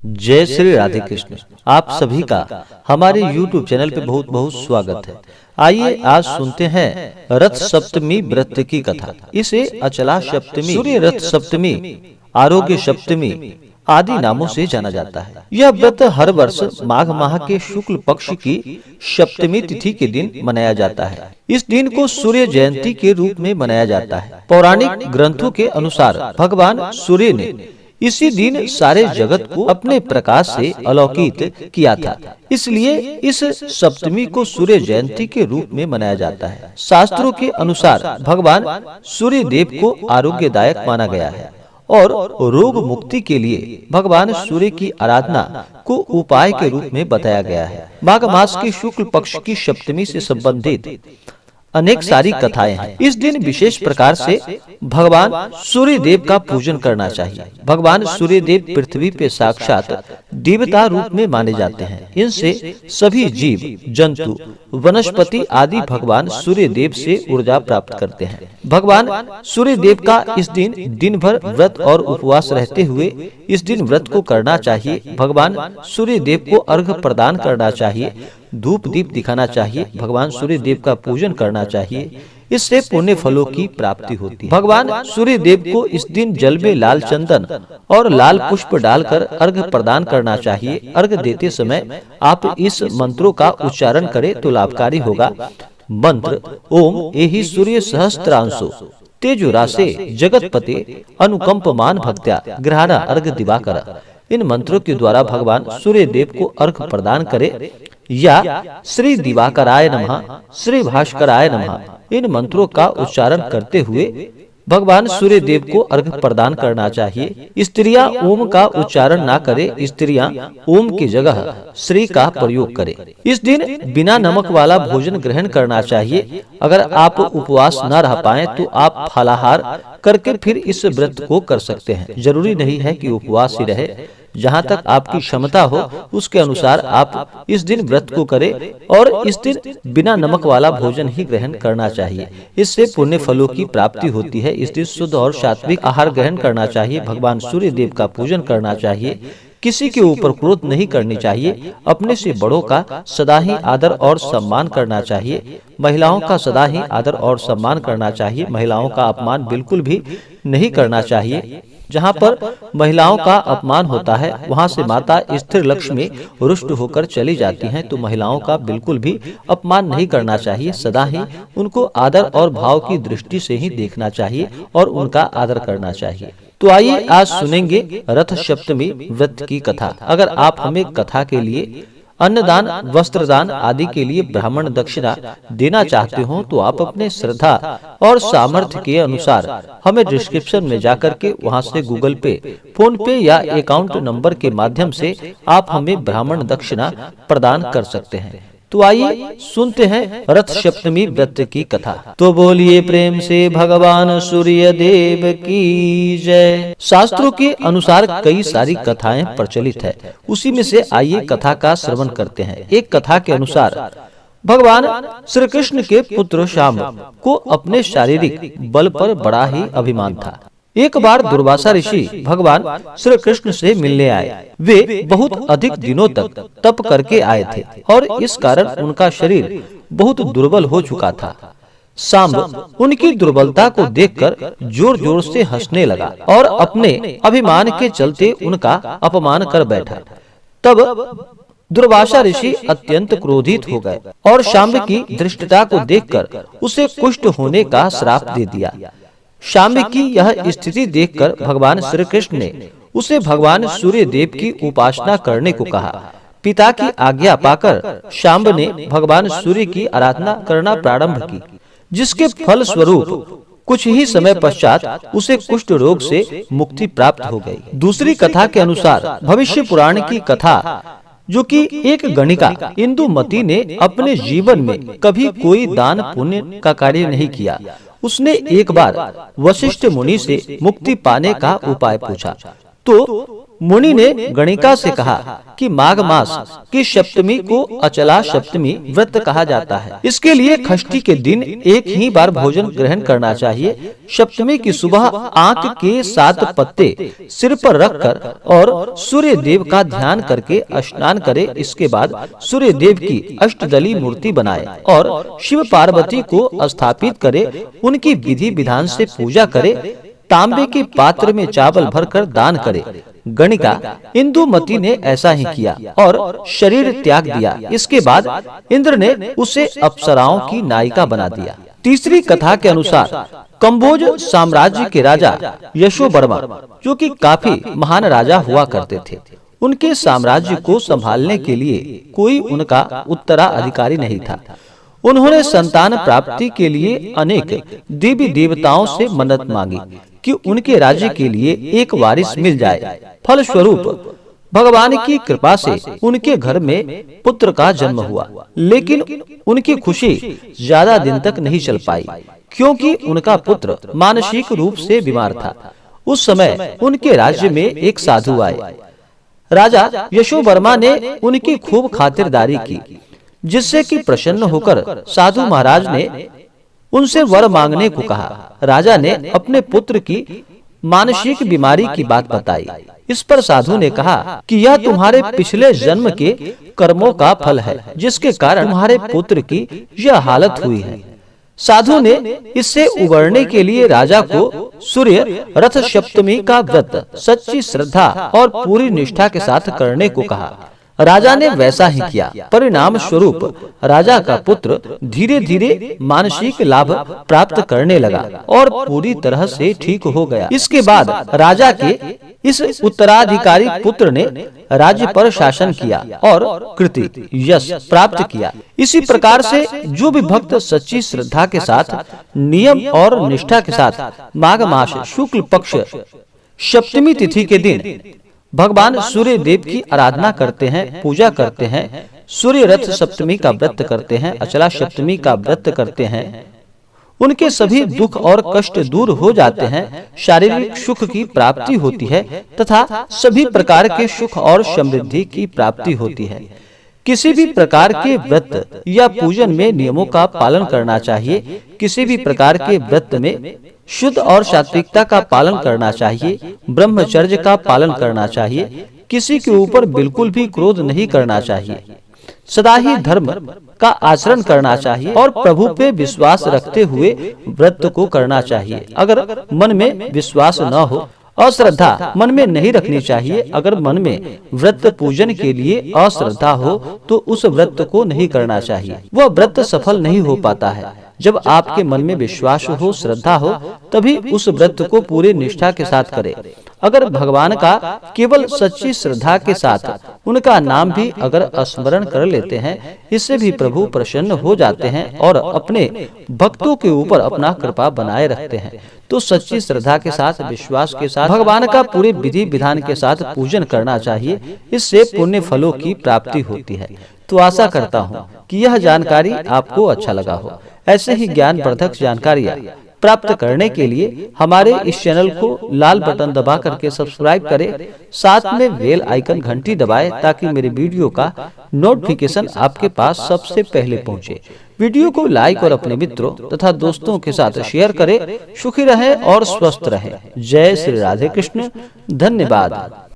जय श्री राधे कृष्ण। आप सभी का हमारे YouTube चैनल पे बहुत बहुत स्वागत है। आइए आज सुनते हैं रथ सप्तमी व्रत की कथा। इसे अचला सप्तमी, सूर्य रथ सप्तमी, आरोग्य सप्तमी आदि नामों से जाना जाता है। यह व्रत हर वर्ष माघ माह के शुक्ल पक्ष की सप्तमी तिथि के दिन मनाया जाता है। इस दिन को सूर्य जयंती के रूप में मनाया जाता है। पौराणिक ग्रंथों के अनुसार भगवान सूर्य ने इसी दिन सारे जगत को अपने प्रकाश से अलौकित किया था, इसलिए इस सप्तमी को सूर्य जयंती के रूप में मनाया जाता है। शास्त्रों के अनुसार भगवान सूर्य देव को आरोग्यदायक माना गया है और रोग मुक्ति के लिए भगवान सूर्य की आराधना को उपाय के रूप में बताया गया है। माघ मास के शुक्ल पक्ष की सप्तमी से संबंधित अनेक सारी कथाएं हैं। इस दिन विशेष प्रकार से भगवान सूर्य देव का पूजन करना चाहिए। भगवान सूर्य देव पृथ्वी पे साक्षात देवता रूप में माने जाते हैं। इनसे सभी जीव जंतु वनस्पति आदि भगवान सूर्य देव से ऊर्जा प्राप्त करते हैं। भगवान सूर्य देव का इस दिन दिन भर व्रत और उपवास रहते हुए इस दिन व्रत को करना चाहिए। भगवान सूर्य देव को अर्घ प्रदान करना चाहिए, धूप दीप दिखाना चाहिए, भगवान सूर्य देव का पूजन करना चाहिए। इससे पुण्य फलों की प्राप्ति होती है। भगवान सूर्य देव को इस दिन जल में लाल चंदन और लाल पुष्प डालकर अर्घ प्रदान करना चाहिए। अर्घ देते समय आप इस मंत्रों का उच्चारण करें तो लाभकारी होगा। मंत्र ओम एहि सूर्य सहस्त्रांशो तेजुरासे जगतपते अनुकंपमान भक्त्या गृहाणा अर्घ दिवाकर। इन मंत्रों के द्वारा भगवान सूर्य देव को अर्घ प्रदान करे या श्री दिवाकराय नमः, श्री भास्कराय नमः इन मंत्रों का उच्चारण करते हुए भगवान सूर्य देव को अर्घ प्रदान करना चाहिए। स्त्रियां ओम का उच्चारण ना करें, स्त्रियां ओम की जगह श्री का प्रयोग करें। इस दिन बिना नमक वाला भोजन ग्रहण करना चाहिए। अगर आप उपवास न रह पाएं तो आप फलाहार करके फिर इस व्रत को कर सकते हैं। जरूरी नहीं है कि उपवास ही रहे, जहाँ तक आपकी क्षमता हो उसके अनुसार आप इस दिन व्रत को करें और इस दिन बिना नमक वाला भोजन ही ग्रहण करना चाहिए। इससे पुण्य फलों की प्राप्ति होती है। इस दिन शुद्ध और सात्विक आहार ग्रहण करना चाहिए। भगवान सूर्य देव का पूजन करना चाहिए। किसी के ऊपर क्रोध नहीं करनी चाहिए। अपने से बड़ों का सदा ही आदर और सम्मान करना चाहिए। महिलाओं का सदा ही आदर और सम्मान करना चाहिए। महिलाओं का अपमान बिल्कुल भी नहीं करना चाहिए। जहाँ पर महिलाओं का अपमान होता है वहाँ से माता स्थिर लक्ष्मी रुष्ट होकर चली जाती हैं, तो महिलाओं का बिल्कुल भी अपमान नहीं करना चाहिए। सदा ही उनको आदर और भाव की दृष्टि से ही देखना चाहिए और उनका आदर करना चाहिए। तो आइए आज सुनेंगे रथ सप्तमी व्रत की कथा। अगर आप हमें कथा के लिए अन्नदान, वस्त्रदान आदि के लिए ब्राह्मण दक्षिणा देना चाहते हो तो आप अपने श्रद्धा और सामर्थ्य के अनुसार हमें डिस्क्रिप्शन में जाकर के वहां से गूगल पे, फोन पे या अकाउंट नंबर के माध्यम से आप हमें ब्राह्मण दक्षिणा प्रदान कर सकते हैं। तो आइए सुनते हैं रथ सप्तमी व्रत की कथा। तो बोलिए प्रेम से भगवान सूर्य देव की जय। शास्त्रों के अनुसार कई सारी कथाएं प्रचलित है, उसी में से आइए कथा का श्रवण करते हैं। एक कथा के अनुसार भगवान श्री कृष्ण के पुत्र शाम को अपने शारीरिक बल पर बड़ा ही अभिमान था। एक बार दुर्वासा ऋषि भगवान श्री कृष्ण से मिलने आए। वे बहुत अधिक दिनों तक तप करके आए थे और इस कारण उनका शरीर बहुत दुर्बल हो चुका था। सांब उनकी दुर्बलता को देखकर जोर जोर से हंसने लगा और अपने अभिमान के चलते उनका अपमान कर बैठा। तब दुर्वासा ऋषि अत्यंत क्रोधित हो गए और शाम्ब की धृष्टता को देखकर उसे कुष्ठ होने का श्राप दे दिया। शाम्ब की यह स्थिति देखकर भगवान श्री कृष्ण ने उसे भगवान सूर्य देव की उपासना करने को कहा। पिता की आज्ञा पाकर शाम्ब ने भगवान सूर्य की आराधना करना प्रारंभ की, जिसके फल स्वरूप कुछ ही समय पश्चात उसे कुष्ठ रोग से मुक्ति प्राप्त हो गई। दूसरी कथा के अनुसार भविष्य पुराण की कथा, जो कि एक गणिका इंदुमती ने अपने जीवन में कभी कोई दान पुण्य का कार्य नहीं किया। उसने एक बार वशिष्ठ मुनि से मुक्ति पाने का उपाय पूछा। तो मुनि ने गणिका से कहा कि माघ मास की सप्तमी को अचला सप्तमी व्रत कहा जाता है। इसके लिए षष्ठी के दिन एक ही बार भोजन ग्रहण करना चाहिए। सप्तमी की सुबह आंख के 7 पत्ते सिर पर रखकर और सूर्य देव का ध्यान करके स्नान करे। इसके बाद सूर्य देव की अष्टदली मूर्ति बनाए और शिव पार्वती को स्थापित करे। उनकी विधि विधान से पूजा करे। तांबे के पात्र में चावल भरकर दान करे। गणिका इंदुमती ने ऐसा ही किया और शरीर त्याग दिया। इसके बाद इंद्र ने उसे अप्सराओं की नायिका बना दिया। तीसरी कथा के अनुसार कंबोज साम्राज्य के राजा यशोवर्मा, जो कि काफी महान राजा हुआ करते थे, उनके साम्राज्य को संभालने के लिए कोई उनका उत्तराधिकारी नहीं था। उन्होंने संतान प्राप्ति के लिए अनेक देवी देवताओं से मन्नत मांगी कि उनके राज्य के लिए एक वारिस मिल जाए। फलस्वरूप भगवान की कृपा से उनके घर में पुत्र का जन्म हुआ, लेकिन उनकी खुशी ज्यादा दिन तक नहीं चल पाई, क्योंकि उनका पुत्र मानसिक रूप से बीमार था। उस समय उनके राज्य में एक साधु आए। राजा यशोवर्मा ने उनकी खूब खातिरदारी की, जिससे कि प्रसन्न होकर साधु महाराज ने उनसे वर मांगने को कहा। राजा ने अपने पुत्र की मानसिक बीमारी की बात बताई। इस पर साधु ने कहा कि यह तुम्हारे पिछले जन्म के कर्मों का फल है, जिसके कारण तुम्हारे पुत्र की यह हालत हुई है। साधु ने इससे उबरने के लिए राजा को सूर्य रथ सप्तमी का व्रत सच्ची श्रद्धा और पूरी निष्ठा के साथ करने को कहा। राजा ने वैसा ही किया। परिणाम स्वरूप राजा का पुत्र धीरे धीरे मानसिक लाभ प्राप्त करने लगा और पूरी तरह से ठीक हो गया। इसके बाद राजा के इस उत्तराधिकारी पुत्र ने राज्य पर शासन किया और कृति यश प्राप्त किया। इसी प्रकार से जो भी भक्त सच्ची श्रद्धा के साथ, नियम और निष्ठा के साथ माघ मास शुक्ल पक्ष सप्तमी तिथि के दिन भगवान सूर्य देव की आराधना करते हैं, पूजा करते हैं, सूर्य रथ सप्तमी का व्रत करते हैं, अचला सप्तमी का व्रत करते हैं, उनके सभी दुख और कष्ट दूर हो जाते हैं, शारीरिक सुख की प्राप्ति होती है तथा सभी प्रकार के सुख और समृद्धि की प्राप्ति होती है। किसी भी प्रकार के व्रत या पूजन में नियमों का पालन करना चाहिए। किसी भी प्रकार के व्रत में शुद्ध और सात्विकता का पालन करना चाहिए। ब्रह्मचर्य का पालन करना चाहिए। किसी के ऊपर बिल्कुल भी क्रोध नहीं करना चाहिए। सदा ही धर्म का आचरण करना चाहिए और प्रभु पे विश्वास रखते हुए व्रत को करना चाहिए। अगर मन में विश्वास न हो, अश्रद्धा मन में नहीं रखनी चाहिए। अगर मन में व्रत पूजन के लिए अश्रद्धा हो तो उस व्रत को नहीं करना चाहिए। वह व्रत सफल नहीं हो पाता है। जब आपके मन में विश्वास हो, श्रद्धा हो, तभी उस व्रत को पूरी निष्ठा के साथ करें। अगर भगवान का केवल सच्ची श्रद्धा के साथ उनका नाम भी अगर स्मरण कर लेते हैं, इससे भी प्रभु प्रसन्न हो जाते हैं और अपने भक्तों के ऊपर अपना कृपा बनाए रखते हैं। तो सच्ची श्रद्धा के साथ, विश्वास के साथ भगवान का पूरे विधि विधान के साथ पूजन करना चाहिए। इससे पुण्य फलों की प्राप्ति होती है। तो आशा करता हूँ कि यह जानकारी आपको अच्छा लगा हो। ऐसे ही ज्ञानवर्धक जानकारियाँ प्राप्त करने के लिए हमारे इस चैनल को लाल बटन दबा करके सब्सक्राइब करें, साथ में बेल आइकन घंटी दबाएं ताकि मेरे वीडियो का नोटिफिकेशन आपके पास सबसे पहले पहुंचे। वीडियो को लाइक और अपने मित्रों तथा दोस्तों के साथ शेयर करें। सुखी रहें और स्वस्थ रहें। जय श्री राधे कृष्ण। धन्यवाद।